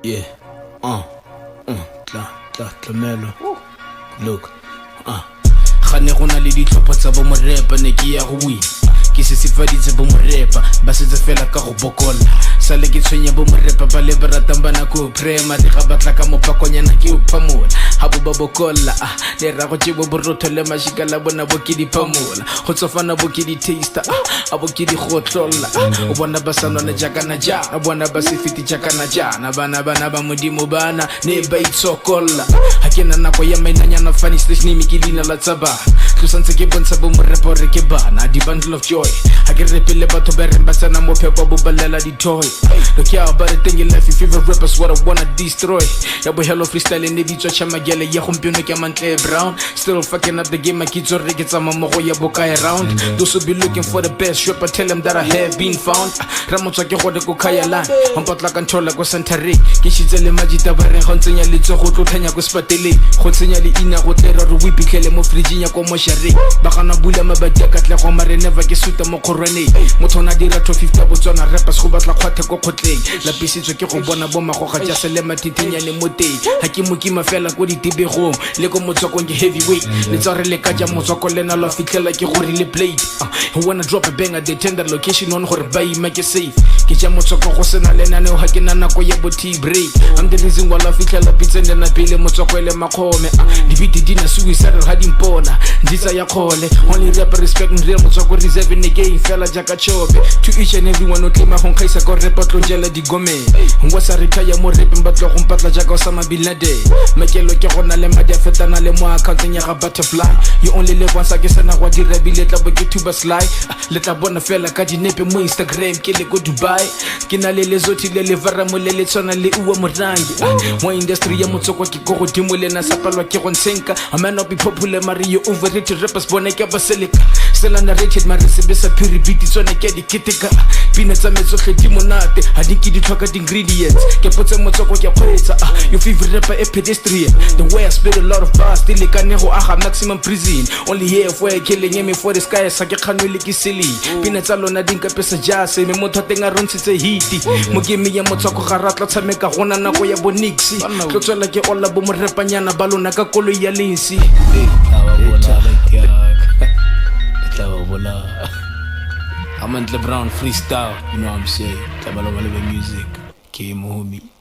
Yeah. Tlamelo. Look. Gane go na le ditlhopha tsa bo morepa ne ke ya go win ke se sefaditse bo morepa ba setse fela ka go bokola sale ke tshwenya bo morepa ba le baratang bana ko prema di ga batla ka mopakonyana ke o phamola ha bo ba bokola le ra go tshebo borotho le mashika la bona bo ke di phamola go tsofana bo ke di taster a bo ke di gotlolla o bona ba sanwana jaka na jana bona ba se fiti jaka na jana bana ba modimo bana ne ba itsokolla ha ke na nako ya mainanyana funny station me ke dina la tsaba tlosantse ke bontsha bo morepa re ke bana di bundle of joy ha ke repele batho ba re ba tsena mo phepa bo balela di toy look yeah about the thing in life your favorite rappers what I wanna destroy ya bo hello freestyle ne bitso chamagele ya gompieno ke mantle brown still fucking up the game my kids already get some mo go ya boka around those who be looking for the best rapper tell them that I have been found ramotswa ke gode go kaya land mpatla ka ntola go centre ke shitsele majita ba re go ntsenya letso go tlotlhanya go spatele go tsenya le ina go tlera re wipitlele mo fridge ya ko mo share ba gana bula mabadi ka tle go mare never ke suta mo khorwane motho na dira 250 botswana rappers go batla khwathe ko khotleng la pisitswe ke go bona bo magoga ja sele matitinyane mo teng ha ke mo kima fela ko ditibegong le ko motsokong ke heavyweight le tsare le ka ja motsoko lena lo fitlela ke gore le plate who wanna drop a bang at the tender location on gore ba ima ke safe ke ja motsoko go sena lena ne ha ke na nako ya bo tea break I'm the reason why la fitlela pitsende na pele motsoko le makhome di biti dina suicide ha dimpona nditsa ya khole only rapper respect real motsoko reserve in the game fela jaka chobe to each and everyone no claim go khaisa ko rapper tlojela di gome ngwa sa retire mo rapping batlo go mpatla jaka Osama bin Laden makelo ke gona le madi a fetana le mo accounteng ya ga butterfly you only live once ke sana go dira bile tla bo ke tuba slide le tla bona fela ka dinepe mo Instagram ke le go Dubai ke na le lezothi le le vara mo le tsona le uwa morangi mo industry ya motsoko ke go godimo le na sapalwa ke go ntsenka I might not be popular Mario overrated rappers bona ke ba seleka still underrated mara sebesa pure beat tsone ke di kiteka pina tsa metso tledi monate ha di ke di tlhoka di ingredients ke potse motsoko ke kgwetsa your favorite rapper a pedestrian the way I spit a lot of bars still le kane go aga maximum prison only here for killing me for the sky sa ke khanwele ke silly pina tsa lona di nka pesa jase me motho tenga rontshitse hiti mo game ya motsoko ga ratla tshameka gona nako ya bonixi tlotsela ke olla bo morepanyana ba lona ka kolo ya lensi I'm Mantle Brown freestyle, you know what I'm saying? Tabalo music, K Mohumi.